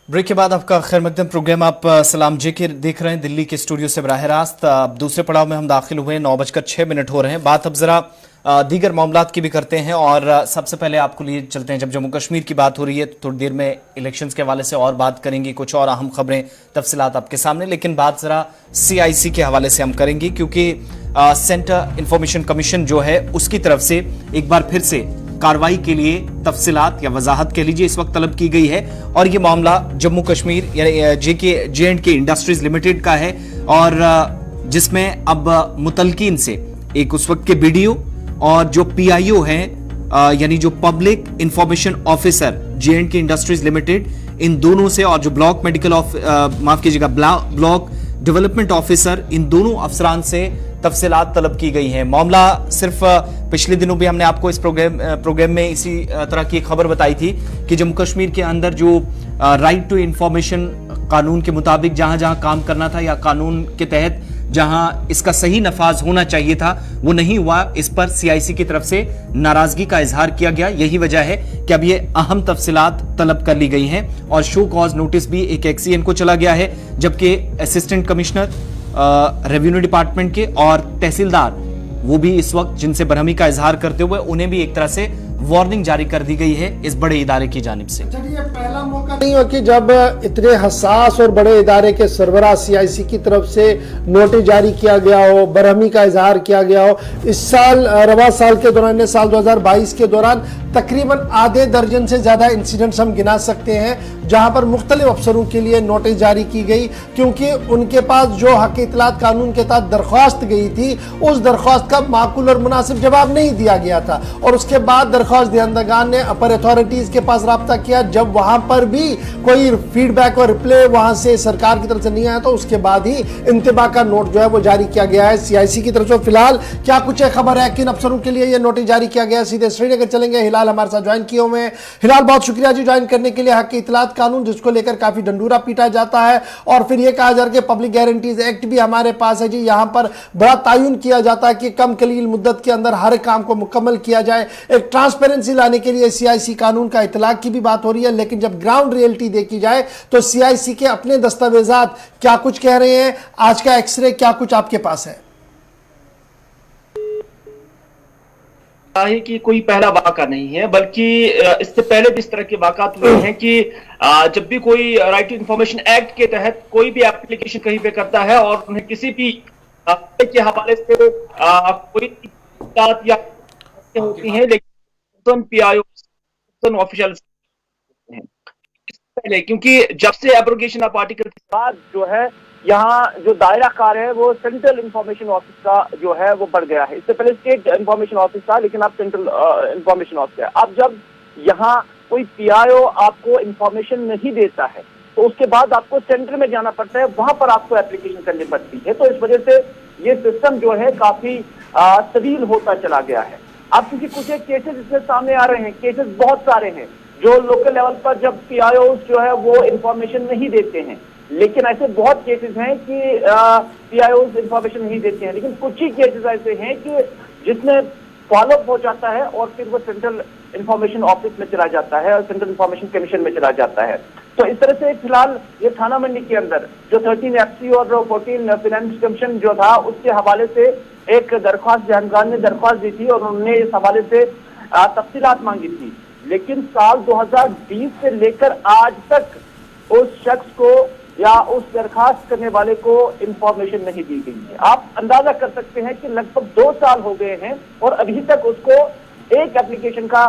Break के बाद आपका खैर मकदम प्रोग्राम आप सलाम जे के देख रहे हैं दिल्ली के स्टूडियो से बराह रास्त। अब दूसरे पड़ाव में हम दाखिल हुए, 9:06 हो रहे हैं। बात अब जरा दीगर मामलात की भी करते हैं और सबसे पहले आपको लिए चलते हैं। जब जम्मू कश्मीर की बात हो रही है तो थोड़ी देर में इलेक्शंस के हवाले से और बात करेंगे, कुछ और अहम खबरें तफसीलात आपके सामने। लेकिन बात जरा CIC के हवाले से हम करेंगे क्योंकि सेंटर इंफॉर्मेशन कमीशन जो है उसकी तरफ से एक बार फिर से कार्रवाई के लिए तफसीलात या वजाहत कह लीजिए इस वक्त तलब की गई है। और ये मामला जम्मू कश्मीर यानी JNK इंडस्ट्रीज लिमिटेड का है और जिसमें अब मुतलकीन से एक उस वक्त के BDO और जो PIO हैं यानी जो public information officer JNK industries limited, इन दोनों से और जो ब्लॉक मेडिकल माफ कीजिएगा ब्लॉक डेवलपमेंट ऑफिसर, इन दोनों अफसरान से तफसीलात तलब की गई हैं। मामला सिर्फ पिछले दिनों भी हमने आपको इस प्रोग्राम में इसी तरह की खबर बताई थी कि जम्मू कश्मीर के अंदर जो राइट टू इंफॉर्मेशन कानून के मुताबिक जहां जहां काम करना था या कानून के तहत जहां इसका सही नफाज होना चाहिए था वो नहीं हुआ, इस पर CIC की तरफ से नाराजगी का इजहार किया गया। यही वजह है कि अब ये अहम तफसीलात तलब कर ली गई हैं और शो कॉज नोटिस भी एक XCN को चला गया है, जबकि असिस्टेंट कमिश्नर रेवेन्यू डिपार्टमेंट के और तहसीलदार वो भी इस वक्त जिनसे बरहमी का इजहार करते हुए उन्हें भी एक तरह से वार्निंग जारी कर दी गई है इस बड़े इदारे की जानिब से। चलिए, पहला मौका नहीं हो कि जब इतने हसास और बड़े इदारे के सरबराह CIC की तरफ से नोटिस जारी किया गया हो, बरहमी का इजहार किया गया हो। इस साल रवा साल के दौरान, साल 2022 के दौरान तकरीबन आधे दर्जन से ज्यादा इंसिडेंट्स हम गिना सकते हैं जहां पर मुख्तलिफ अफसरों के लिए नोटिस जारी की गई, क्योंकि उनके पास जो हक इतलात कानून के तहत दरख्वास्त गई थी उस दरख्वास्त का माकूल और मुनासिब जवाब नहीं दिया गया था। और उसके बाद दरख्वास्त दहिंदगान ने अपर अथॉरिटीज के पास रब्ता किया, जब वहां पर भी कोई फीडबैक और रिप्लाई वहां से सरकार की तरफ से नहीं आया तो उसके बाद ही इंतबा का नोट जो है वो जारी किया गया है CIC की तरफ से। फिलहाल क्या कुछ खबर है, किन अफसरों के लिए यह नोटिस जारी किया गया, सीधे श्रीनगर चलेंगे। हिलाल हमारे साथ ज्वाइन किए हुए हैं। हिलाल, बहुत शुक्रिया जी ज्वाइन करने के लिए। हक की इतलात कानून जिसको लेकर काफी डंडूरा पीटा जाता है और फिर यह कहा जा रहा है कि पब्लिक गारंटीज एक्ट भी हमारे पास है जी, यहां पर बड़ा तायुन किया जाता है कि कम कलील मुद्दत के अंदर हर काम को मुकम्मल किया जाए। एक ट्रांसपेरेंसी लाने के लिए CIC कानून का इतलाक की भी बात हो रही है, लेकिन जब ग्राउंड रियलिटी देखी जाए तो CIC के अपने दस्तावेजात क्या कुछ कह रहे हैं, आज का एक्सरे क्या कुछ आपके पास है? है कि कोई पहला वाक़ा नहीं है, बल्कि इससे पहले भी इस तरह के वाक़ात हुए हैं कि जब भी कोई राइट टू इंफॉर्मेशन एक्ट के तहत कोई भी एप्लीकेशन कहीं पे करता है और उन्हें किसी भी के हवाले से कोई बात या होती है, लेकिन PIO ऑफिशियल पहले, क्योंकि जब से एब्रोगेशन ऑफ आर्टिकल के बाद जो है यहाँ जो दायरा कार है वो सेंट्रल इंफॉर्मेशन ऑफिस का जो है वो बढ़ गया है। इससे पहले स्टेट इंफॉर्मेशन ऑफिस था, लेकिन अब सेंट्रल इंफॉर्मेशन ऑफिस है। अब जब यहाँ कोई PIO आपको इंफॉर्मेशन नहीं देता है तो उसके बाद आपको सेंटर में जाना पड़ता है, वहां पर आपको एप्लीकेशन करनी पड़ती है। तो इस वजह से ये सिस्टम जो है काफी तवील होता चला गया है। अब क्योंकि कुछ एक केसेस इसमें सामने आ रहे हैं, केसेस बहुत सारे हैं जो लोकल लेवल पर जब PIOs जो है वो इंफॉर्मेशन नहीं देते हैं, लेकिन ऐसे बहुत केसेस हैं कि PIOs इंफॉर्मेशन नहीं देते हैं, लेकिन कुछ ही केसेस ऐसे हैं कि जिसमें फॉलोअप हो जाता है और फिर वो सेंट्रल इंफॉर्मेशन ऑफिस में चला जाता है और सेंट्रल इंफॉर्मेशन कमीशन में चला जाता है। तो इस तरह से फिलहाल ये थाना मंडी के अंदर जो 13 FC और 14 फाइनेंस कमीशन जो था उसके हवाले से एक दरख्वास्त जहांगान ने दरख्वास्त दी थी और उन्होंने इस हवाले से तफसीलात मांगी थी, लेकिन साल 2020 से लेकर आज तक उस शख्स को या उस दरखास्त करने वाले को इंफॉर्मेशन नहीं दी गई है। आप अंदाजा कर सकते हैं कि लगभग 2 साल हो गए हैं और अभी तक उसको एक एप्लीकेशन का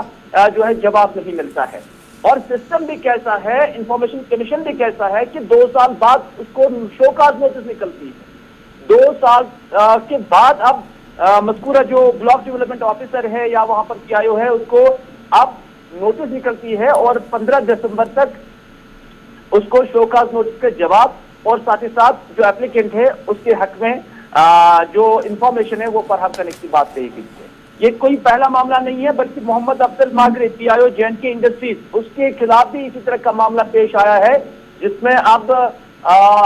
जो है जवाब नहीं मिलता है। और सिस्टम भी कैसा है, इंफॉर्मेशन कमीशन भी कैसा है कि 2 साल बाद उसको शोकाज नोटिस निकलती है। 2 साल के बाद अब मज़कूरा जो ब्लॉक डेवलपमेंट ऑफिसर है या वहां पर PIO है उसको अब नोटिस निकलती है और 15 दिसंबर तक उसको शोकाज नोटिस के जवाब और साथ ही साथ जो एप्लीकेंट है उसके हक में जो इंफॉर्मेशन है वो फराहम करने की बात कही गई है। ये कोई पहला मामला नहीं है, बल्कि Mohammad Afzal Magrey PIO JNK industries उसके खिलाफ भी इसी तरह का मामला पेश आया है, जिसमें अब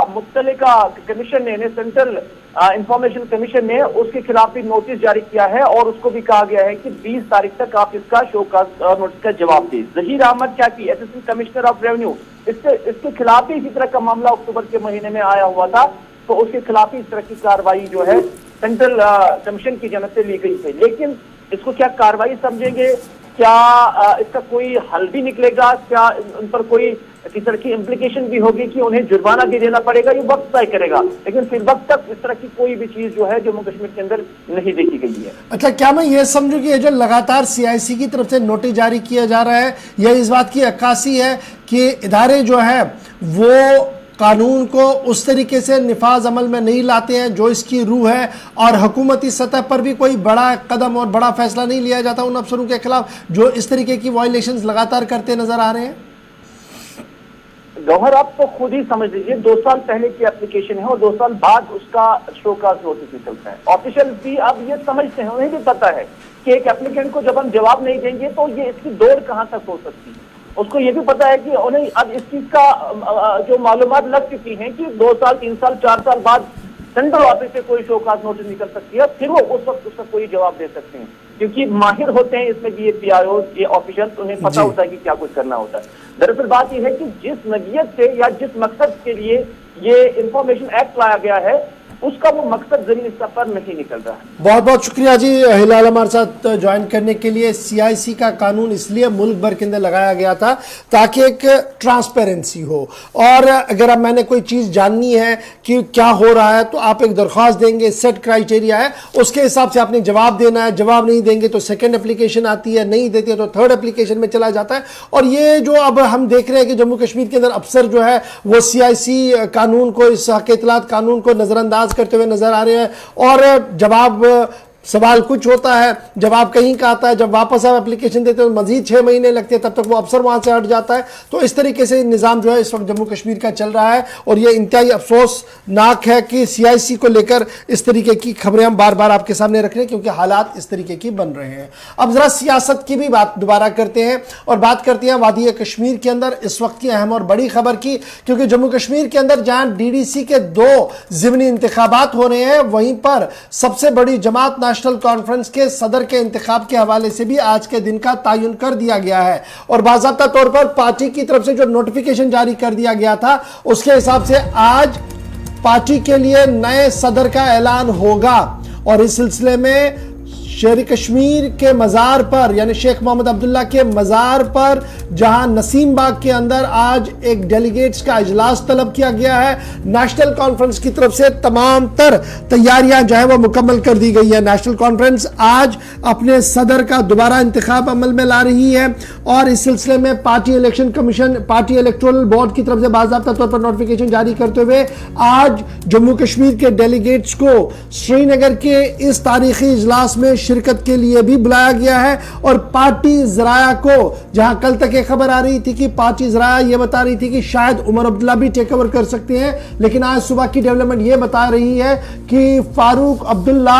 मुत्तलिका कमीशन ने सेंट्रल इंफॉर्मेशन कमीशन ने उसके खिलाफ भी नोटिस जारी किया है और उसको भी कहा गया है कि 20 तारीख तक आप इसका शो का नोटिस का जवाब दें। जहीर अहमद चाकी, असिस्टेंट कमिश्नर ऑफ रेवेन्यू, इसके खिलाफ भी इसी तरह का मामला अक्टूबर के महीने में आया हुआ था, तो उसके खिलाफ ही इस तरह की कार्रवाई जो है सेंट्रल कमीशन की जानब से ली गई थी। लेकिन इसको क्या कार्रवाई समझेंगे, क्या इसका कोई हल भी निकलेगा, क्या उन पर कोई किस तरह की इम्प्लीकेशन भी होगी कि उन्हें जुर्माना भी देना पड़ेगा, ये वक्त तय करेगा। लेकिन फिर वक्त तक इस तरह की कोई भी चीज जो है जम्मू कश्मीर के अंदर नहीं देखी गई है। अच्छा, क्या मैं ये समझूं कि ये जो लगातार CIC की तरफ से नोटिस जारी किया जा रहा है, यह इस बात की अक्कासी है कि इदारे जो है वो कानून को उस तरीके से निफाज अमल में नहीं लाते हैं जो इसकी रूह है, और हुकूमती सतह पर भी कोई बड़ा कदम और बड़ा फैसला नहीं लिया जाता उन अफसरों के खिलाफ जो इस तरीके की वायलेशंस लगातार करते नजर आ रहे हैं? गौहर, आप तो खुद ही समझ लीजिए, 2 साल पहले की एप्लीकेशन है और 2 साल बाद उसका शो का नोटिस निकलता है। ऑफिशियल भी अब ये समझते हैं, उन्हें भी पता है कि एक एप्लीकेंट को जब हम जवाब नहीं देंगे तो ये इसकी दौड़ कहां तक हो सकती है। उसको ये भी पता है कि उन्हें अब इस चीज का जो मालूमात लग चुकी हैं कि 2 साल 3 साल 4 साल बाद सेंट्रल ऑफिस से कोई शोकाज नोटिस निकल सकती है, फिर वो उस वक्त उसका कोई जवाब दे सकते हैं, क्योंकि माहिर होते हैं इसमें भी ये PIOs, ये ऑफिशियल्स, उन्हें पता होता है कि क्या कुछ करना होता है। दरअसल बात यह है कि जिस नगियत से या जिस मकसद के लिए ये इंफॉर्मेशन एक्ट लाया गया है, उसका वो मकसद जमीनी स्तर पर नहीं निकल रहा है। बहुत बहुत शुक्रिया जी हिलाल हमारे साथ ज्वाइन करने के लिए। CIC का कानून इसलिए मुल्क भर के अंदर लगाया गया था ताकि एक ट्रांसपेरेंसी हो, और अगर अब मैंने कोई चीज़ जाननी है कि क्या हो रहा है तो आप एक दरख्वास्त देंगे, सेट क्राइटेरिया है, उसके हिसाब से आपने जवाब देना है। जवाब नहीं देंगे तो सेकेंड एप्लीकेशन आती है, नहीं देते तो थर्ड एप्लीकेशन में चला जाता है। और ये जो अब हम देख रहे हैं कि जम्मू कश्मीर के अंदर अफसर जो है वो CIC कानून को, इस हक इत्तलात कानून को नज़रअंदाज करते हुए नजर आ रहे हैं, और जवाब सवाल कुछ होता है, जवाब कहीं का आता है, जब वापस आप एप्लीकेशन देते हैं तो मजीद 6 महीने लगते हैं, तब तक वो अफसर वहां से हट जाता है। तो इस तरीके से निज़ाम जो है इस वक्त जम्मू कश्मीर का चल रहा है, और ये इंतहाई अफसोसनाक है कि CIC को लेकर इस तरीके की खबरें हम बार बार आपके सामने रख रहे हैं, क्योंकि हालात इस तरीके की बन रहे हैं। अब जरा सियासत की भी बात दोबारा करते हैं, और बात करते हैं वादी कश्मीर के अंदर इस वक्त की अहम और बड़ी खबर की, क्योंकि जम्मू कश्मीर के अंदर जहां DDC के 2 ज़िमनी इंतखाबात हो रहे हैं, वहीं पर सबसे बड़ी जमात नेशनल कॉन्फ्रेंस के सदर के इंतखाब के हवाले से भी आज के दिन का तयन कर दिया गया है। और बाज़ाब्ता तौर पर पार्टी की तरफ से जो नोटिफिकेशन जारी कर दिया गया था उसके हिसाब से आज पार्टी के लिए नए सदर का ऐलान होगा। और इस सिलसिले में शेर कश्मीर के मज़ार पर, यानी शेख मोहम्मद अब्दुल्ला के मज़ार पर, जहां नसीम बाग के अंदर आज एक डेलीगेट्स का इजलास तलब किया गया है, नेशनल कॉन्फ्रेंस की तरफ से तमाम तर तैयारियां जो है वो मुकम्मल कर दी गई है। नेशनल कॉन्फ्रेंस आज अपने सदर का दोबारा इंतखाब अमल में ला रही है, और इस सिलसिले में party election commission, party electoral board की तरफ से बाज़ाब्ता तौर पर नोटिफिकेशन जारी करते हुए आज जम्मू कश्मीर के डेलीगेट्स को श्रीनगर के इस तारीखी इजलास में शिरकत के लिए भी बुलाया गया है। और पार्टी ज़राया को, जहां कल तक एक खबर आ रही थी कि पार्टी ज़राया ये बता रही थी कि शायद उमर अब्दुल्ला भी टेक ओवर कर सकते हैं, लेकिन आज सुबह की डेवलपमेंट ये बता रही है कि फारूक अब्दुल्ला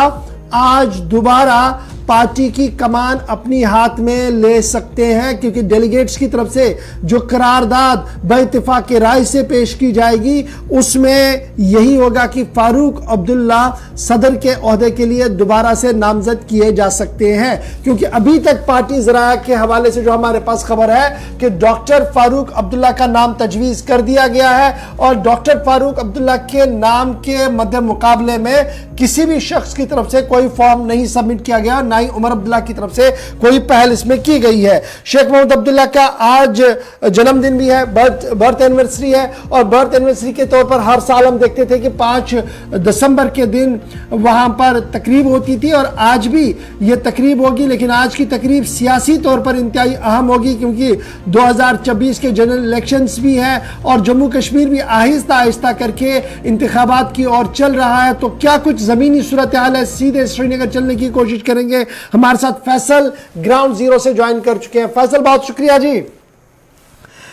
आज दोबारा पार्टी की कमान अपनी हाथ में ले सकते हैं, क्योंकि डेलीगेट्स की तरफ से जो करारदाद बेइत्तेफाक राय से पेश की जाएगी उसमें यही होगा कि फारूक अब्दुल्ला सदर के ओहदे के लिए दोबारा से नामजद किए जा सकते हैं। क्योंकि अभी तक पार्टी ज़राया के हवाले से जो हमारे पास खबर है कि डॉक्टर फारूक अब्दुल्ला का नाम तजवीज़ कर दिया गया है, और डॉक्टर फारूक अब्दुल्ला के नाम के मध्य मुकाबले में किसी भी शख्स की तरफ से कोई फॉर्म नहीं सबमिट किया गया, ना ही उमर अब्दुल्ला की तरफ से कोई पहल इसमें की गई है। शेख मोहम्मद अब्दुल्ला का आज जन्मदिन भी है, बर्थ एनिवर्सरी है, और बर्थ एनिवर्सरी के तौर पर हर साल हम देखते थे कि 5 दिसंबर के दिन वहां पर तकरीब होती थी, और आज भी ये तकरीब होगी। लेकिन आज की तकरीब सियासी तौर पर इंतहाई अहम होगी, क्योंकि 2024 के जनरल इलेक्शंस भी हैं, और जम्मू कश्मीर भी आहिस्ता आहिस्ता करके इंतखाबात की ओर चल रहा है। तो क्या कुछ ज़मीनी सूरत हाल है, सीधे श्रीनगर चलने की कोशिश करेंगे। हमारे साथ फैसल ग्राउंड जीरो से ज्वाइन कर चुके हैं। फैसल, बहुत शुक्रिया जी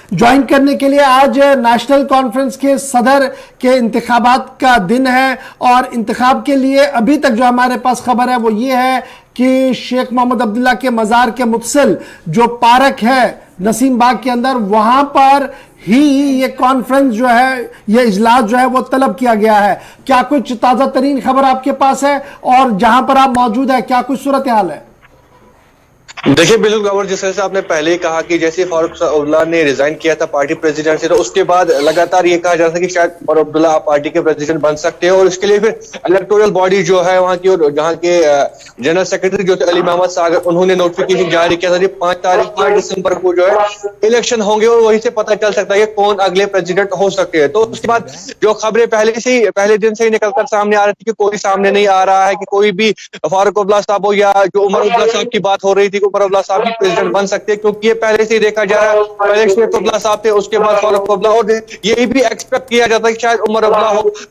ज्वाइन करने के लिए। आज नेशनल कॉन्फ्रेंस के सदर के इंतखाबात का दिन है, और इंतखाब के लिए अभी तक जो हमारे पास खबर है वो ये है कि शेख मोहम्मद अब्दुल्ला के मज़ार के मुत्सिल जो पार्क है नसीम बाग के अंदर, वहां पर ही ये कॉन्फ्रेंस जो है, ये इजलास जो है वो तलब किया गया है। क्या कुछ ताज़ा तरीन खबर आपके पास है, और जहां पर आप मौजूद है क्या कुछ सूरत हाल है? देखिए बिल्कुल गौर, जिस तरह से आपने पहले ही कहा कि जैसे फारूक अब्दुल्ला ने रिजाइन किया था पार्टी प्रेसिडेंट से, तो उसके बाद लगातार ये कहा जा रहा था कि शायद फारूक अब्दुल्ला आप पार्टी के प्रेसिडेंट बन सकते हैं, और इसके लिए फिर इलेक्टोरल बॉडी जो है वहां की, और जहां के जनरल सेक्रेटरी जो थे अली मोहम्मद सागर, उन्होंने नोटिफिकेशन जारी किया था कि 5 दिसंबर को जो है इलेक्शन होंगे, और वहीं से पता चल सकता है कि कौन अगले प्रेसिडेंट हो सकते हैं। तो उसके बाद जो खबरें पहले दिन से ही निकलकर सामने आ रही थी कि कोई सामने नहीं आ रहा है कि कोई भी फारूक अब्दुल्ला साहब हो, या जो उमर अब्दुल्ला साहब की बात हो रही थी, उमर अब्दुल्ला साहब भी प्रेसिडेंट बन सकते हैं, क्योंकि ये पहले से ही देखा जा रहा है, पहले शेख अब्दुल्ला साहब थे, उसके बाद फारूक अब्दुल्ला, और यही भी एक्सपेक्ट किया जाता है कि शायद उमर अब्दुल्ला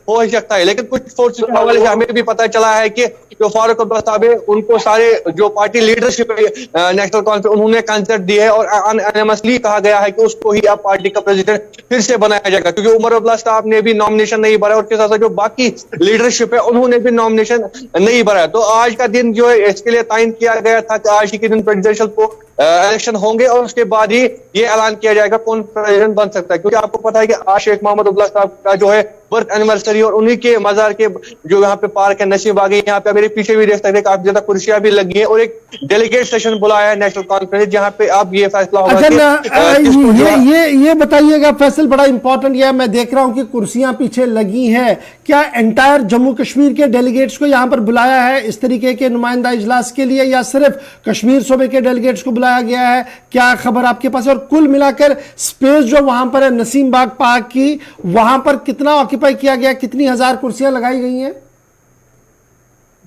हो ही सकता है। लेकिन कुछ सोर्सेज के हवाले से हमें भी पता चला है कि जो फारूक अब्दुल्ला साहब है, उनको सारे जो पार्टी लीडरशिप नेशनल कॉन्फ्रेंस उन्होंने कंसर्ट दी है, और अनएनिमसली कहा गया है कि उसको ही अब पार्टी का प्रेसिडेंट फिर से बनाया जाएगा, क्योंकि उमर अब्दुल्ला साहब ने भी नॉमिनेशन नहीं भरा, और उसके साथ साथ जो बाकी लीडरशिप है उन्होंने भी नॉमिनेशन नहीं भरा। तो आज का दिन जो है इसके लिए तय किया गया था कि आज ही के दिन प्रेसिडेंशियल को इलेक्शन होंगे, और उसके बाद ही ये ऐलान किया जाएगा कौन प्रेसिडेंट बन सकता है। क्योंकि आपको पता है कि आज शेख मोहम्मद अब्दुल्ला साहब का जो है बर्थ एनिवर्सरी, और उन्हीं के मजार के जो यहाँ पे पार्क है नसीम बाग, यहाँ पे मेरे पीछे भी देख सकते हैं काफी ज्यादा कुर्सियां भी लगी हैं, और एक डेलीगेट सेशन बुलाया है नेशनल कॉन्फ्रेंस, जहाँ पे अब ये फैसला होगा। ये बताइएगा फैसल, बड़ा इंपॉर्टेंट ये मैं देख रहा हूँ कि कुर्सियां पीछे लगी हैं, क्या एंटायर जम्मू कश्मीर के डेलीगेट्स को यहाँ पर बुलाया है इस तरीके के नुमाइंदा इजलास के लिए, या सिर्फ कश्मीर सूबे के डेलीगेट्स को बुलाया गया है? क्या खबर आपके पास है? और कुल मिलाकर स्पेस जो वहां पर है नसीम बाग पार्क की, वहां पर कितना ऑक्यूपाई किया गया, कितनी हजार कुर्सियां लगाई गई हैं?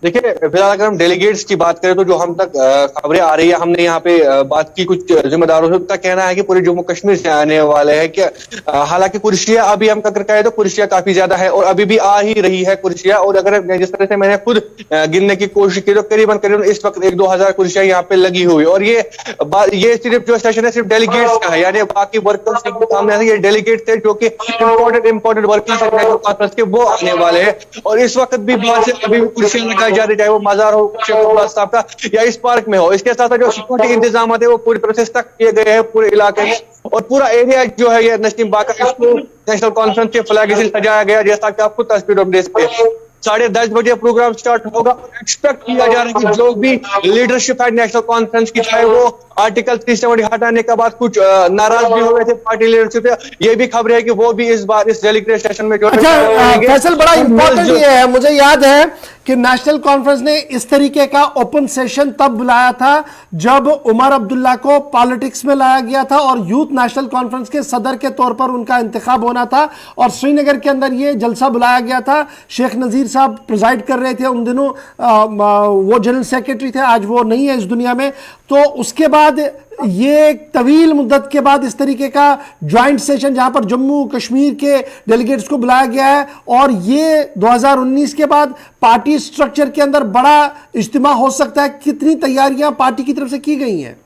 देखिए फिलहाल अगर हम डेलीगेट्स की बात करें तो जो हम तक खबरें आ रही है, हमने यहाँ पे बात की कुछ जिम्मेदारों से, उनका कहना है कि पूरे जम्मू कश्मीर से आने वाले हैं। कि हालांकि कुर्सियां अभी हम अगर कहें तो कुर्सियां काफी ज्यादा है, और अभी भी आ ही रही है कुर्सियां, और अगर जिस तरह से मैंने खुद गिनने की कोशिश की तो करीबन इस वक्त 1-2 हजार कुर्सियां यहाँ पे लगी हुई, और ये सिर्फ जो सेशन है सिर्फ डेलीगेट्स का है, यानी बाकी वर्कर्स के सामने ये डेलीगेट थे जो कि इंपॉर्टेंट वर्कर्स के वो आने वाले हैं, और इस वक्त भी बाहर से अभी कुर्सियां लगाई जा रही, चाहे वो मजार हो शेख अब्दुल्ला साहब का या इस पार्क में हो। इसके साथ साथ जो सिक्योरिटी इंतजाम है वो पूरी तरह से सख्त किए गए हैं पूरे इलाके में, और पूरा एरिया जो है ये नसीम बाग का, इसको नेशनल कॉन्फ्रेंस के फ्लैग से सजाया गया, जैसा कि आपको तस्वीरों में देखते हैं। 10:30 बजे प्रोग्राम स्टार्ट होगा, और एक्सपेक्ट किया जा रहा है कि जो भी लीडरशिप है नेशनल कॉन्फ्रेंस की, चाहे वो आर्टिकल 370 हटाने के बाद कुछ नाराज भी हुए थे पार्टी लीडरशिप से, ये भी खबर है कि वो भी इस बार इस डेलीगेट सेशन में जो फैसल बड़ा इंपॉर्टेंट ये है, मुझे याद है कि नेशनल कॉन्फ्रेंस ने इस तरीके का ओपन सेशन तब बुलाया था जब उमर अब्दुल्ला को पॉलिटिक्स में लाया गया था, और यूथ नेशनल कॉन्फ्रेंस के सदर के तौर पर उनका इंतखाब होना था, और श्रीनगर के अंदर ये जलसा बुलाया गया था। शेख नजीर साहब प्रिजाइड कर रहे थे उन दिनों, वो जनरल सेक्रेटरी थे, आज वो नहीं है इस दुनिया में। तो उसके बाद ये तवील मुद्दत के बाद इस तरीके का ज्वाइंट सेशन जहां पर जम्मू कश्मीर के डेलीगेट्स को बुलाया गया है, और ये 2019 के बाद पार्टी स्ट्रक्चर के अंदर बड़ा इज्तिमा हो सकता है। कितनी तैयारियां पार्टी की तरफ से की गई हैं?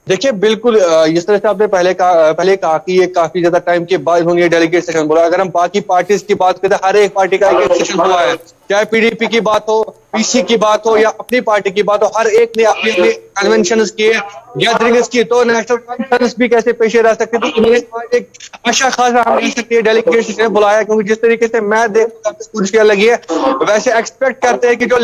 देखिए बिल्कुल इस तरह से आपने पहले कहा कि ये काफी ज्यादा टाइम के बाद उन्होंने डेलीगेट सेशन बोला। अगर हम बाकी पार्टीज की बात करें, हर एक पार्टी का एक सेशन हुआ है, चाहे पीडीपी की बात हो, पीसी की बात हो, या अपनी पार्टी की बात हो, हर एक ने अपने अपने कन्वेंशन किए, गैदरिंग्स की। तो नेशनल कॉन्फ्रेंस भी कैसे पेशे रह सकते थे, उन्होंने एक अच्छा खासा हम सकते हैं डेलीगेट सेशन बुलाया, क्योंकि जिस तरीके से मैं देख कुर्सियां लगी है, वैसे एक्सपेक्ट करते हैं कि जो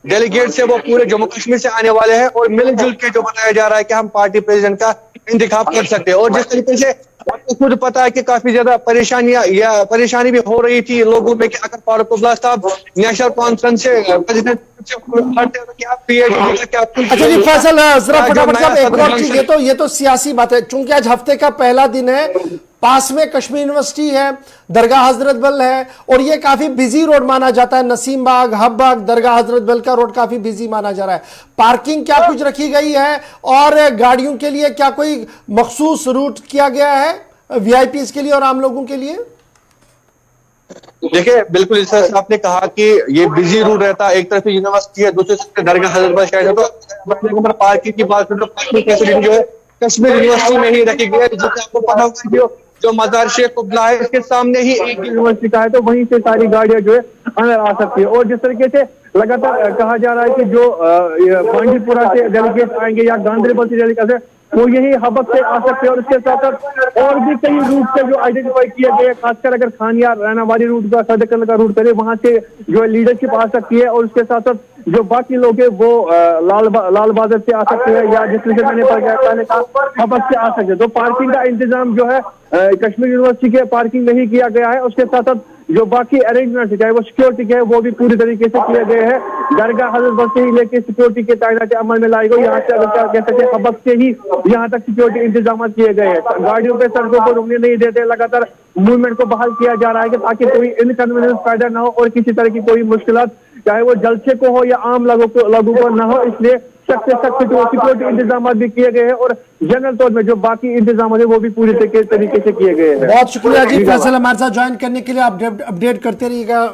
डेलीगेट्स है वो पूरे जम्मू कश्मीर से आने वाले हैं, और मिलजुल के जो बताया जा रहा है कि हम पार्टी प्रेसिडेंट का इंतखाब कर सकते हैं। और जिस तरीके से आपको खुद पता है कि काफी ज्यादा परेशानी भी हो रही थी लोगों में कि अगर फारूक अब्दुल्ला साहब नेशनल कॉन्फ्रेंस से प्रेसिडेंट अच्छा जी फैसल, जरा फटाफट साहब एक और चीज, ये तो सियासी बात है, चूंकि आज हफ्ते का पहला दिन है, पास में कश्मीर यूनिवर्सिटी है, दरगाह हजरत बल है, और ये काफी बिजी रोड माना जाता है, नसीम बाग, हब बाग, दरगाह हजरत बल का रोड काफी बिजी माना जा रहा है। पार्किंग क्या कुछ रखी गई है, और गाड़ियों के लिए क्या कोई मखसूस रूट किया गया है वीआईपीज के लिए और आम लोगों के लिए? देखिए बिल्कुल इस तरह से आपने कहा कि ये बिजी रूट रहता है, एक तरफ यूनिवर्सिटी है, दूसरी तरफ दरगाह हजरत बल शहर है। तो पार्किंग की बात करें तो पार्किंग फैसिलिटी जो है कश्मीर यूनिवर्सिटी में ही रखी गई है, जिससे आपको पता होगा जो मजार शेख अब्दुल्ला है इसके सामने ही एक यूनिवर्सिटी का है, तो वहीं से सारी गाड़ियां जो है अंदर आ सकती है। और जिस तरीके से लगातार कहा जा रहा है कि जो बांडीपुरा से डेलीगेट आएंगे या गांधरबल से डेलीगेट, वो यही हबक से आ सकते हैं। और इसके साथ साथ और भी कई रूट से जो आइडेंटिफाई किए गए हैं, खासकर अगर खानिया रानावाली रूट का सदकल का रूट करे, वहां से जो है लीडरशिप आ सकती है। और उसके साथ साथ जो बाकी लोग हैं वो लाल बाजार से आ सकते हैं, या जिस तरह से मैंने कहा हबक से आ सकते हैं। तो पार्किंग का इंतजाम जो है कश्मीर यूनिवर्सिटी के पार्किंग नहीं किया गया है। उसके साथ साथ जो बाकी अरेंजमेंट है, चाहे वो सिक्योरिटी के है, वो भी पूरी तरीके से किए गए हैं। दरगाह हजरत बस से ही लेकर सिक्योरिटी के तैनाती अमल में लाई गई। यहाँ से अगर क्या कह सकते हैं, हबक से ही यहाँ तक सिक्योरिटी इंतजाम किए गए हैं। गाड़ियों पे सड़कों पर रुकने नहीं देते, लगातार मूवमेंट को बहाल किया जा रहा है कि ताकि कोई इनकन्वीनियंस पैदा ना हो और किसी तरह की कोई मुश्किलात चाहे वो जलसे को हो या आम लोगों को ना हो। इसलिए सख्त जो सिक्योरिटी इंतजाम भी किए गए हैं और जनरल तौर में जो बाकी इंतजाम है वो भी पूरी तरीके से किए गए हैं। बहुत शुक्रिया जी फैसल हमारे साथ ज्वाइन करने के लिए। आप अपडेट करते रहिएगा।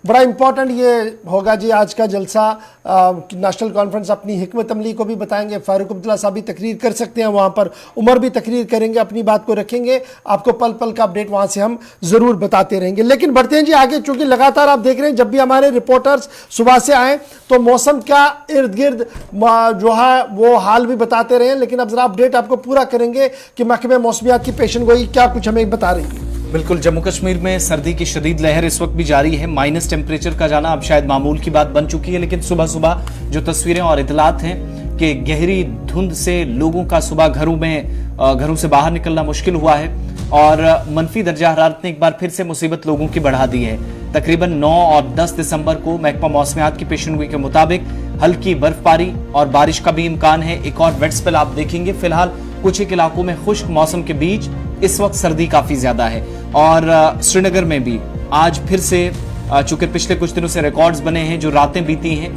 बड़ा इंपॉर्टेंट ये होगा जी आज का जलसा। नेशनल कॉन्फ्रेंस अपनी हिकमत अमली को भी बताएंगे। फारूक अब्दुल्ला साहब भी तकरीर कर सकते हैं वहाँ पर, उमर भी तकरीर करेंगे, अपनी बात को रखेंगे। आपको पल पल का अपडेट वहाँ से हम ज़रूर बताते रहेंगे। लेकिन बढ़ते हैं जी आगे, चूँकि लगातार आप देख रहे हैं जब भी हमारे रिपोर्टर्स सुबह से आए तो मौसम का इर्द गिर्द जो है वो हाल भी बताते रहे। लेकिन अब जरा अपडेट आपको पूरा करेंगे कि महकमे मौसमियात की पेशन गोई क्या कुछ हमें बता रही है। बिल्कुल, जम्मू कश्मीर में सर्दी की शदीद लहर इस वक्त भी जारी है। माइनस टेम्परेचर का जाना अब शायद मामूल की बात बन चुकी है। लेकिन सुबह सुबह जो तस्वीरें और इतलात हैं कि गहरी धुंध से लोगों का सुबह घरों से बाहर निकलना मुश्किल हुआ है और मनफी दर्जा हरारत ने एक बार फिर से मुसीबत लोगों की बढ़ा दी है। तकरीबन 9 और 10 दिसंबर को महकमा मौसमियात की पेशनगोई के मुताबिक हल्की बर्फबारी और बारिश का भी इम्कान है। एक और वेट स्पेल आप देखेंगे। फिलहाल कुछ एक इलाकों में खुश्क मौसम के बीच इस वक्त सर्दी काफी ज्यादा है। और श्रीनगर में भी आज फिर से चूंकि पिछले कुछ दिनों से रिकॉर्ड्स बने हैं, जो रातें बीती हैं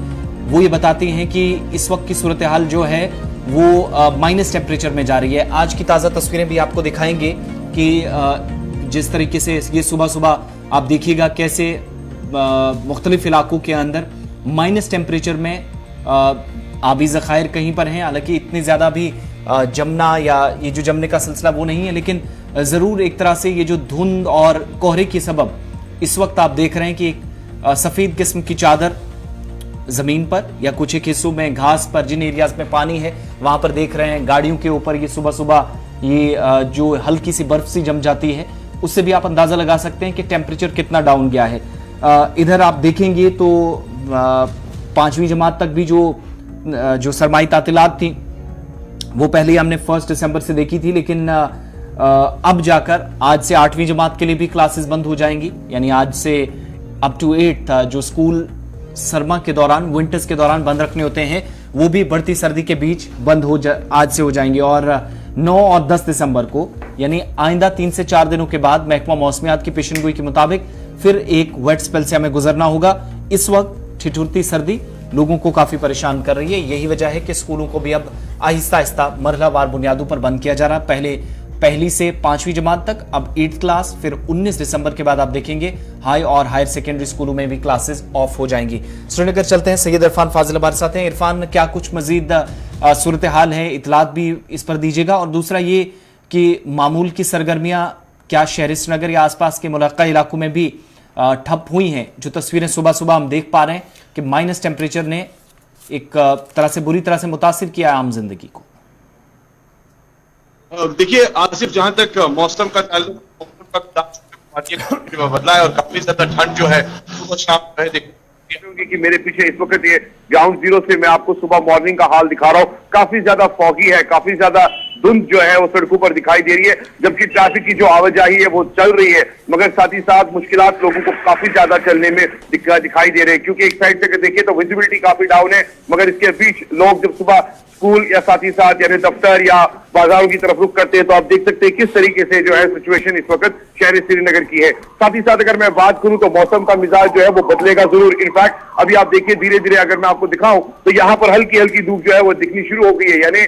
वो ये बताती हैं कि इस वक्त की सूरत हाल जो है वो माइनस टेम्परेचर में जा रही है। आज की ताज़ा तस्वीरें भी आपको दिखाएंगे कि जिस तरीके से ये सुबह सुबह आप देखिएगा कैसे मुख्तलिफ इलाकों के अंदर माइनस टेम्परेचर में आबी ज़खायर कहीं पर हैं। हालांकि इतनी ज़्यादा भी जमना या ये जो जमने का सिलसिला वो नहीं है, लेकिन ज़रूर एक तरह से ये जो धुंध और कोहरे के सबब इस वक्त आप देख रहे हैं कि एक सफ़ेद किस्म की चादर ज़मीन पर या कुछ एक हिस्सों में घास पर, जिन एरियाज में पानी है वहाँ पर देख रहे हैं गाड़ियों के ऊपर ये सुबह सुबह ये जो हल्की सी बर्फ सी जम जाती है, उससे भी आप अंदाज़ा लगा सकते हैं कि टेम्परेचर कितना डाउन गया है। इधर आप देखेंगे तो 5वीं जमात तक भी जो सरमाई तातीलात थी वो पहले ही हमने 1 दिसंबर से देखी थी, लेकिन अब जाकर आज से 8वीं जमात के लिए भी क्लासेस बंद हो जाएंगी। यानी आज से अप टू 8 जो स्कूल सरमा के दौरान, विंटर्स के दौरान बंद रखने होते हैं, वो भी बढ़ती सर्दी के बीच बंद आज से हो जाएंगे। और 9 और 10 दिसंबर को यानी आइंदा 3 से 4 दिनों के बाद महकमा मौसमियात की पेशनगोई के मुताबिक फिर एक वेट स्पेल से हमें गुजरना होगा। इस वक्त ठिठुरती सर्दी लोगों को काफी परेशान कर रही है। यही वजह है कि स्कूलों को भी अब आहिस्ता आहिस्ता मरहलावार बुनियादों पर बंद किया जा रहा है। पहले पहली से 5वीं जमात तक, अब 8th क्लास, फिर 19 दिसंबर के बाद आप देखेंगे हाई और हायर सेकेंडरी स्कूलों में भी क्लासेस ऑफ हो जाएंगी। श्रीनगर चलते हैं, सैयद इरफान फाजिल हमारे साथ हैं। इरफान, क्या कुछ मजीद सूरत हाल है, इतलात भी इस पर दीजिएगा। और दूसरा ये कि मामूल की सरगर्मियां क्या शहर श्रीनगर या आसपास के मुलाका इलाकों में भी ठप हुई हैं? जो तस्वीरें सुबह सुबह हम देख पा रहे हैं कि माइनस टेम्परेचर ने एक तरह से बुरी तरह से मुतासिर किया है आम जिंदगी को। देखिए आसिफ, जहां तक मौसम का ताल्लुक बदला है और काफी ज्यादा ठंड जो है सुबह शाम है। कि मेरे पीछे इस वक्त ये ग्राउंड जीरो से मैं आपको सुबह मॉर्निंग का हाल दिखा रहा हूँ। काफी ज्यादा फॉगी है, काफी ज्यादा धुंध जो है वो सड़कों पर दिखाई दे रही है, जबकि ट्रैफिक की जो आवाजाही है वो चल रही है, मगर साथ ही साथ मुश्किलात लोगों को काफी ज्यादा चलने में दिखाई दे रहे हैं। क्योंकि एक साइड से देखिए तो विजिबिलिटी काफी डाउन है, मगर इसके बीच लोग जब सुबह स्कूल या साथ ही साथ यानी दफ्तर या बाजारों की तरफ रुख करते हैं तो आप देख सकते हैं किस तरीके से जो है सिचुएशन इस वक्त शहर श्रीनगर की है। साथ ही साथ अगर मैं बात करूं तो मौसम का मिजाज जो है वो बदलेगा जरूर। इनफैक्ट अभी आप देखिए धीरे धीरे अगर मैं आपको दिखाऊं तो यहाँ पर हल्की हल्की धूप जो है वो दिखनी शुरू हो गई है, यानी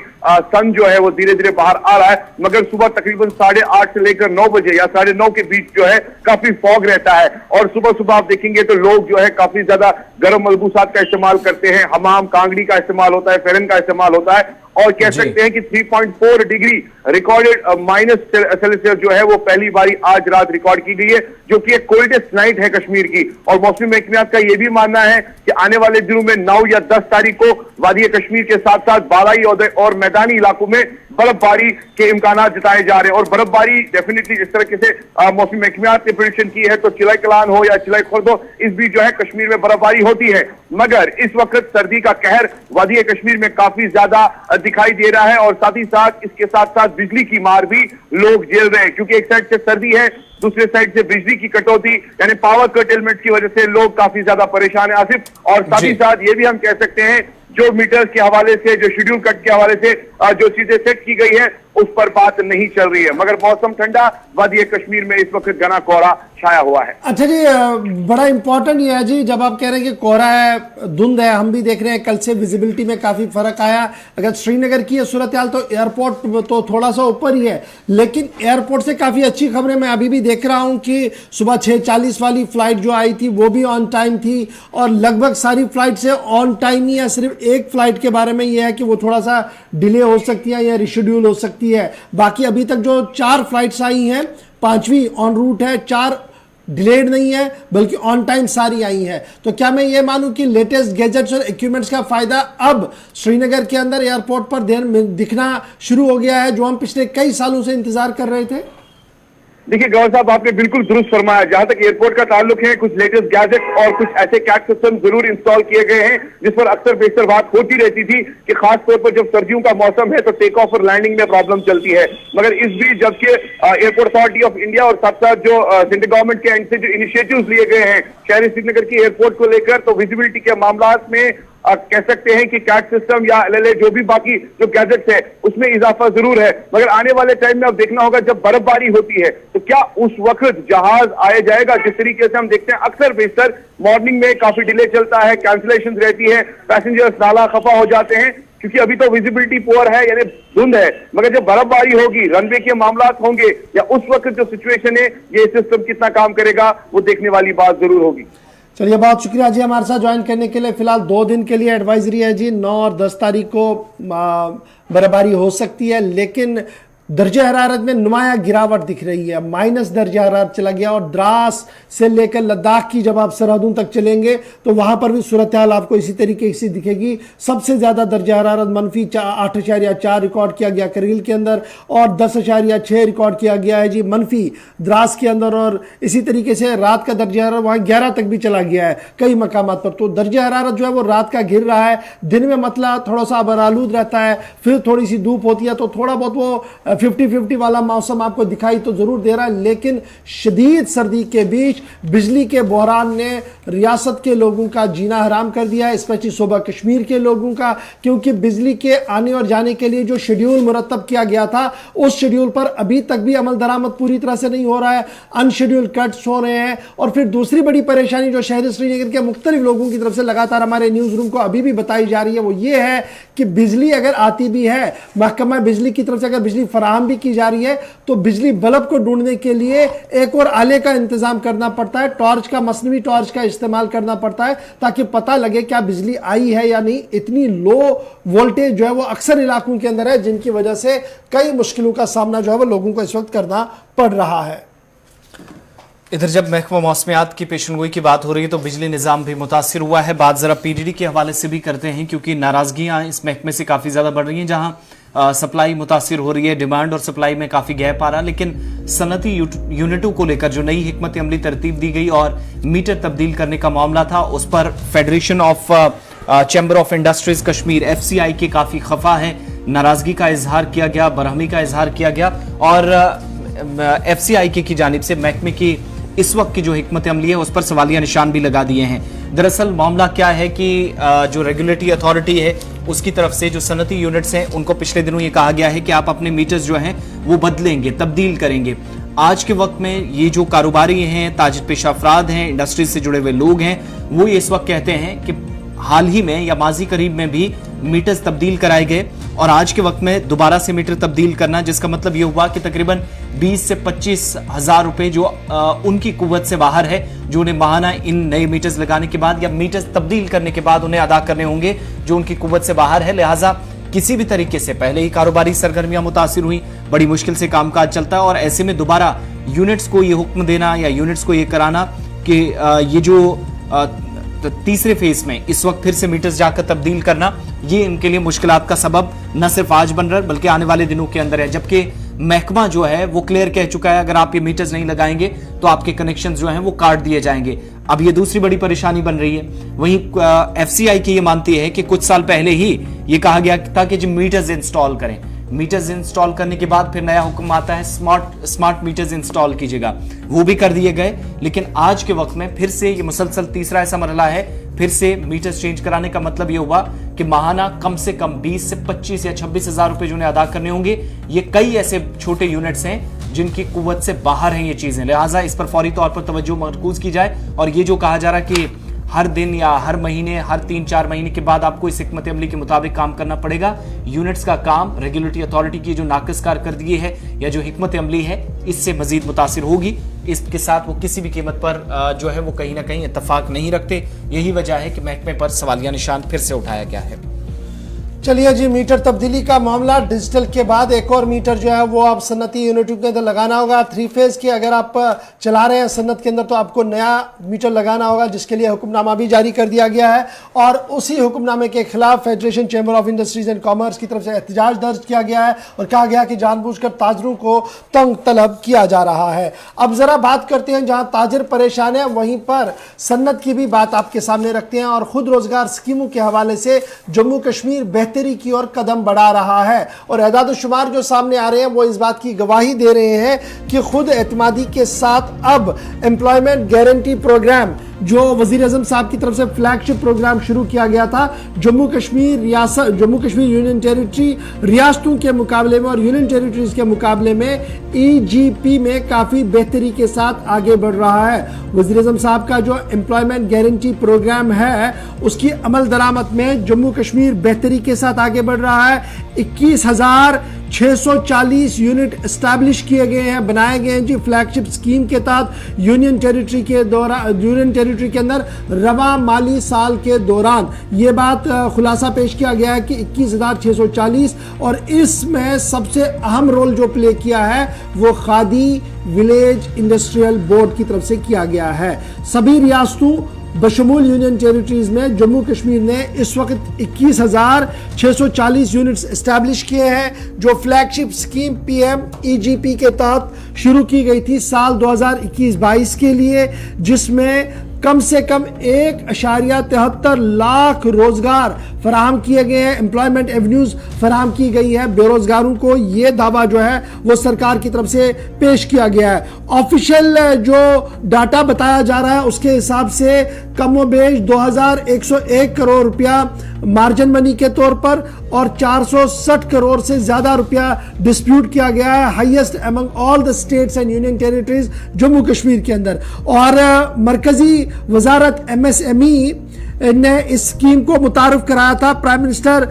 सन जो है वो धीरे धीरे बाहर आ रहा है। मगर सुबह तकरीबन 8:30 से लेकर 9 बजे या 9:30 के बीच जो है काफी फॉग रहता है। और सुबह सुबह आप देखेंगे तो लोग जो है काफी ज्यादा गर्म मलबूसात का इस्तेमाल करते हैं, हमाम कांगड़ी का इस्तेमाल होता है, फेरन का इस्तेमाल होता है। और कह सकते हैं कि 3.4 डिग्री रिकॉर्डेड माइनस सेल्सियस जो है वो पहली बारी आज रात रिकॉर्ड की गई है, जो कि एक कोल्डेस्ट नाइट है कश्मीर की। और मौसमी महकमियात का यह भी मानना है कि आने वाले दिनों में 9 या 10 तारीख को वादी कश्मीर के साथ साथ बालाई और मैदानी इलाकों में बर्फबारी के इम्कान जताए जा रहे हैं। और बर्फबारी डेफिनेटली जिस तरीके से मौसमी महकमियात ने प्रेडिक्शन की है, तो चिलाई कलान हो या चिलाई खुर्द हो, इस बीच जो है कश्मीर में बर्फबारी होती है। मगर इस वक्त सर्दी का कहर वादी कश्मीर में काफी ज्यादा दिखाई दे रहा है, और साथ ही साथ इसके साथ साथ बिजली की मार भी लोग झेल रहे हैं, क्योंकि एक साइड से सर्दी है, दूसरे साइड से बिजली की कटौती यानी पावर कर्टेलमेंट की वजह से लोग काफी ज्यादा परेशान है आसिफ। और साथ ही साथ ये भी हम कह सकते हैं जो मीटर्स के हवाले से, जो शेड्यूल कट के हवाले से जो चीजें सेट की गई है उस पर बात नहीं चल रही है। मगर मौसम ठंडा, वादी कश्मीर में इस वक्त घना कोहरा छाया हुआ है। अच्छा जी, बड़ा इंपॉर्टेंट ये है जी, जब आप कह रहे हैं कि कोहरा है, धुंध है, हम भी देख रहे हैं कल से विजिबिलिटी में काफी फर्क आया। अगर श्रीनगर की सूरत हाल, तो एयरपोर्ट तो थोड़ा सा ऊपर ही है, लेकिन एयरपोर्ट से काफी अच्छी खबरें मैं अभी भी देख रहा हूं कि सुबह 6:40 वाली फ्लाइट जो आई थी वो भी ऑन टाइम थी, और लगभग सारी फ्लाइट से ऑन टाइम ही है। सिर्फ एक फ्लाइट के बारे में यह है कि वो थोड़ा सा डिले हो सकती है या रिशेड्यूल हो सकती है। बाकी अभी तक जो 4 फ्लाइट्स आई हैं, 5वीं ऑन रूट है, 4 डिलेड नहीं है बल्कि ऑन टाइम सारी आई हैं। तो क्या मैं ये मानूं कि लेटेस्ट गैजेट्स और इक्विपमेंट्स का फायदा अब श्रीनगर के अंदर एयरपोर्ट पर दिखना शुरू हो गया है, जो हम पिछले कई सालों से इंतजार कर रहे थे? देखिए गौर साहब, आपने बिल्कुल दुरुस्त फरमाया। जहां तक एयरपोर्ट का ताल्लुक है, कुछ लेटेस्ट गैजेट और कुछ ऐसे कैट सिस्टम जरूर इंस्टॉल किए गए हैं जिस पर अक्सर बेशतर बात होती रहती थी कि खास तौर पर जब सर्दियों का मौसम है तो टेक ऑफ और लैंडिंग में प्रॉब्लम चलती है। मगर इस बीच जबकि एयरपोर्ट अथॉरिटी ऑफ इंडिया और साथ साथ जो सेंट्रल गवर्नमेंट के एंड से जो इनिशिएटिव्स लिए गए हैं शहरी श्रीनगर की एयरपोर्ट को लेकर, तो विजिबिलिटी के मामला में कह सकते हैं कि कैट सिस्टम या LLA जो भी बाकी जो गैजेट्स है उसमें इजाफा जरूर है। मगर आने वाले टाइम में अब देखना होगा, जब बर्फबारी होती है तो क्या उस वक्त जहाज आया जाएगा। जिस तरीके से हम देखते हैं अक्सर बेशतर मॉर्निंग में काफी डिले चलता है, कैंसिलेशन रहती है, पैसेंजर्स नाला खफा हो जाते हैं क्योंकि अभी तो विजिबिलिटी पुअर है यानी धुंध है। मगर जब बर्फबारी होगी, रनवे के मामला होंगे, या उस वक्त जो सिचुएशन है, ये सिस्टम कितना काम करेगा वो देखने वाली बात जरूर होगी। चलिए, बहुत शुक्रिया जी हमारे साथ ज्वाइन करने के लिए। फिलहाल 2 दिन के लिए एडवाइजरी है जी, 9 और 10 तारीख को बर्फबारी हो सकती है, लेकिन दर्जे हरारत में नुमाया गिरावट दिख रही है। माइनस दर्जा हरारत चला गया, और द्रास से लेकर लद्दाख की जब आप सरहदों तक चलेंगे तो वहां पर भी सूरत हाल आपको इसी तरीके से दिखेगी। सबसे ज्यादा दर्जा हरारत -8.4 रिकॉर्ड किया गया करगिल के अंदर, और 10.6 रिकॉर्ड किया गया है जी मनफी द्रास के अंदर। और इसी तरीके से रात का दर्जा हरारत वहां 11 तक भी चला गया है कई मकामात पर। तो दर्जा हरारत जो है वो रात का गिर रहा है, दिन में मतला थोड़ा सा बरालूद रहता है, फिर थोड़ी सी धूप होती है, तो थोड़ा बहुत वो 50-50 वाला मौसम आपको दिखाई तो जरूर दे रहा है। लेकिन शदीद सर्दी के बीच बिजली के बहरान ने रियासत के लोगों का जीना हराम कर दिया है, स्पेशली सूबा कश्मीर के लोगों का, क्योंकि बिजली के आने और जाने के लिए जो शेड्यूल मुरतब किया गया था उस शेड्यूल पर अभी तक भी अमल दरामद पूरी तरह से नहीं हो रहा है। अनशेड्यूल्ड कट्स हो रहे हैं। और फिर दूसरी बड़ी परेशानी जो शहर श्रीनगर के मुख्तलिफ लोगों की तरफ से लगातार हमारे न्यूज रूम को अभी भी बताई जा रही है, वो ये है कि बिजली अगर आती भी है, महकमा बिजली की तरफ से अगर बिजली फराहम भी की जा रही है, तो बिजली बल्ब को ढूंढने के लिए एक और आले का इंतजाम करना पड़ता है, टॉर्च का, मसनवी टॉर्च का इस्तेमाल करना पड़ता है, ताकि पता लगे क्या बिजली आई है या नहीं। इतनी लो वोल्टेज जो है वो अक्सर इलाकों के अंदर है, जिनकी वजह से कई मुश्किलों का सामना जो है वो लोगों को इस वक्त करना पड़ रहा है। इधर जब महकमा मौसमियात की पेशनगोई की बात हो रही है तो बिजली निज़ाम भी मुतासिर हुआ है। बात ज़रा PDD के हवाले से भी करते हैं, क्योंकि नाराज़गियाँ इस महकमे से काफ़ी ज़्यादा बढ़ रही हैं। जहाँ सप्लाई मुतासिर हो रही है, डिमांड और सप्लाई में काफ़ी गैप आ रहा, लेकिन सनती यूनिटों को लेकर जो नई हिकमत अमली तरतीब दी गई और मीटर तब्दील करने का मामला था, उस पर federation of chamber of industries Kashmir FCI के काफ़ी खफा है। नाराज़गी का इजहार किया गया, बरहमी का इजहार किया गया, और FCI की जानिब से महकमे की इस वक्त की जो हिकमत अमली है उस पर सवालिया निशान भी लगा दिए हैं। दरअसल मामला क्या है कि जो रेगुलेटरी अथॉरिटी है उसकी तरफ से जो सनती यूनिट्स हैं उनको पिछले दिनों ये कहा गया है कि आप अपने मीटर्स जो हैं वो बदलेंगे, तब्दील करेंगे। आज के वक्त में ये जो कारोबारी हैं, ताजिर पेशा अफराद हैं, इंडस्ट्रीज से जुड़े हुए लोग हैं, वो इस वक्त कहते हैं कि हाल ही में या माजी करीब में भी मीटर्स तब्दील कराए गए, और आज के वक्त में दोबारा से मीटर तब्दील करना, जिसका मतलब ये हुआ कि तकरीबन 20 से 25 हज़ार रुपए जो उनकी कुव्वत से बाहर है, जो उन्हें माहाना इन नए मीटर्स लगाने के बाद या मीटर्स तब्दील करने के बाद उन्हें अदा करने होंगे, जो उनकी कुव्वत से बाहर है। लिहाजा किसी भी तरीके से पहले ही कारोबारी सरगर्मियां मुतासिर हुई, बड़ी मुश्किल से कामकाज चलता है, और ऐसे में दोबारा यूनिट्स को ये हुक्म देना या यूनिट्स को ये कराना कि ये जो तीसरे फेज में इस वक्त फिर से मीटर्स जाकर तब्दील करना, ये इनके लिए मुश्किलात का सबब न सिर्फ आज बन रहा है बल्कि आने वाले दिनों के अंदर है। जबकि महकमा जो है वो क्लियर कह चुका है, अगर आप ये मीटर्स नहीं लगाएंगे तो आपके कनेक्शन जो हैं वो काट दिए जाएंगे। अब ये दूसरी बड़ी परेशानी बन रही है। वहीं एफसीआई की ये मानती है कि कुछ साल पहले ही ये कहा गया था कि जो मीटर्स इंस्टॉल करें, मीटर्स इंस्टॉल करने के बाद फिर नया हुक्म आता है स्मार्ट मीटर्स इंस्टॉल कीजिएगा, वो भी कर दिए गए। लेकिन आज के वक्त में फिर से ये मुसलसल तीसरा ऐसा मरहला है, फिर से मीटर्स चेंज कराने का मतलब ये हुआ कि माहाना कम से कम 20 से 25 या 26 हजार रुपए जो उन्हें अदा करने होंगे। ये कई ऐसे छोटे यूनिट्स हैं जिनकी कुव्वत से बाहर हैं ये चीजें, लिहाजा इस पर फौरी तौर पर तवज्जो मरकूज की जाए। और ये जो कहा जा रहा है कि हर दिन या हर महीने, हर 3-4 महीने के बाद आपको इस हिकमत अमली के मुताबिक काम करना पड़ेगा, यूनिट्स का काम रेगुलेटरी अथॉरिटी की जो नाकिस कारकर्दगी है या जो हिकमत अमली है इससे मजीद मुतासिर होगी। इसके साथ वो किसी भी कीमत पर जो है वो कहीं ना कहीं इत्तफाक नहीं रखते। यही वजह है कि महकमे पर सवालिया निशान फिर से उठाया गया है। चलिए जी, मीटर तब्दीली का मामला, डिजिटल के बाद एक और मीटर जो है वो आप सन्नती यूनिटों के अंदर लगाना होगा। 3 फेज के अगर आप चला रहे हैं सन्नत के अंदर तो आपको नया मीटर लगाना होगा, जिसके लिए हुक्मनामा भी जारी कर दिया गया है। और उसी हुक्मनामे के खिलाफ federation chamber of industries and commerce की तरफ से एहतजाज दर्ज किया गया है और कहा गया कि जानबूझकर ताजरों को तंग तलब किया जा रहा है। अब जरा बात करते हैं, जहां ताजिर परेशान है वहीं पर सन्नत की भी बात आपके सामने रखते हैं। और खुद रोजगार स्कीमों के हवाले से जम्मू कश्मीर बेहतरी की ओर कदम बढ़ा रहा है और एदाद शुमार जो सामने आ रहे हैं वो इस बात की गवाही दे रहे हैं कि खुद एतमादी के साथ अब एम्प्लॉयमेंट गारंटी प्रोग्राम जो वजीर आजम साहब की तरफ से फ्लैगशिप प्रोग्राम शुरू किया गया था, जम्मू कश्मीर यूनियन टेरिटरी रियासतों के मुकाबले में और यूनियन टेरिटरीज के मुकाबले में EGP में काफ़ी बेहतरी के साथ आगे बढ़ रहा है। वजीर आजम साहब का जो एम्प्लॉयमेंट गारंटी प्रोग्राम है उसकी अमल दरामद में जम्मू कश्मीर बेहतरी के साथ आगे बढ़ रहा है। 21,640 यूनिट एस्टैब्लिश किए गए हैं, बनाए गए हैं जी फ्लैगशिप स्कीम के तहत यूनियन टेरिटरी के अंदर रवा माली साल के दौरान। ये बात खुलासा पेश किया गया है कि 21,640 और इसमें सबसे अहम रोल जो प्ले किया है वो खादी विलेज इंडस्ट्रियल बोर्ड की तरफ से किया गया है। सभी रियासतों बशमूल यूनियन टेरिटरीज में जम्मू कश्मीर ने इस वक्त 21,640 यूनिट्स एस्टैब्लिश किए हैं, जो फ्लैगशिप स्कीम PM EGP के तहत शुरू की गई थी साल 2021-22 के लिए, जिसमें कम से कम 1.73 लाख रोजगार फराहम किए गए हैं, एम्प्लॉयमेंट एवेन्यूज फराहम की गई है बेरोजगारों को। ये दावा जो है वो सरकार की तरफ से पेश किया गया है। ऑफिशियल जो डाटा बताया जा रहा है उसके हिसाब से कमोबेश 2,101 करोड़ रुपया मार्जिन मनी के तौर पर और 460 करोड़ से ज्यादा रुपया डिस्प्यूट किया गया है, highest among all the states and union territories Jammu Kashmir के अंदर। और मरकजी वजारत MSME ने इस स्कीम को मुतारफ कराया था प्राइम मिनिस्टर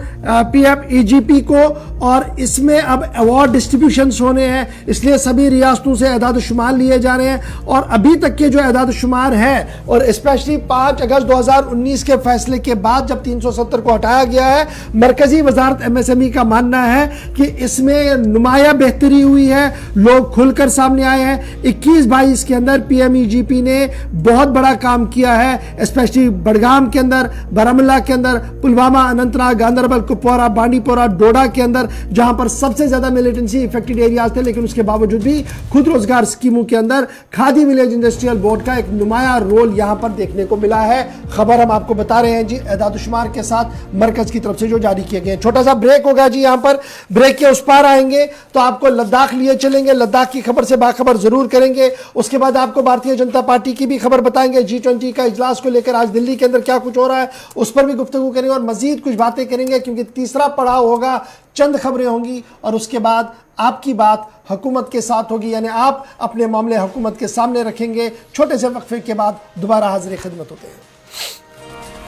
PM EGP को, और इसमें अब अवार्ड डिस्ट्रीब्यूशंस होने हैं, इसलिए सभी रियासतों से एदाद शुमार लिए जा रहे हैं। और अभी तक के जो एदाद शुमार है और स्पेशली 5 अगस्त 2019 के फैसले के बाद जब 370 को हटाया गया है, मरकजी वजारत MSME का मानना है कि इसमें नुमाया बेहतरी हुई है, लोग खुलकर सामने आए हैं। 21-22 के अंदर PM EGP ने बहुत बड़ा काम किया है, स्पेशली बड़गाम के अंदर, बारामूला के अंदर, पुलवामा, अनंतनाग, गांदरबल, कुपवारा, बांडीपोरा, डोडा के अंदर, जहां पर सबसे ज्यादा मिलिटेंसी इफेक्टेड एरियाज थे। लेकिन उसके बावजूद भी खुद रोजगार स्कीमों के अंदर खादी विलेज इंडस्ट्रियल बोर्ड का एक नुमाया रोल यहां पर देखने को मिला है। खबर हम आपको बता रहे हैं जी एदाद-ओ-शुमार के साथ मरकज की तरफ से जो जारी किए गए। छोटा सा ब्रेक होगा जी, यहां पर ब्रेक के उस पार आएंगे तो आपको लद्दाख लिए चलेंगे, लद्दाख की खबर से बाखबर जरूर करेंगे। उसके बाद आपको भारतीय जनता पार्टी की भी खबर बताएंगे, G20 का इजलास को लेकर आज दिल्ली के अंदर क्या कुछ हो रहा है उस पर भी गुफ्तगू करेंगे और मजीद कुछ बातें करेंगे, क्योंकि तीसरा पड़ाव होगा, चंद खबरें होंगी और उसके बाद आपकी बात हुकूमत के साथ होगी, यानी आप अपने मामले हुकूमत के सामने रखेंगे। छोटे से वक्फे के बाद दोबारा हाजिर खिदमत होते हैं।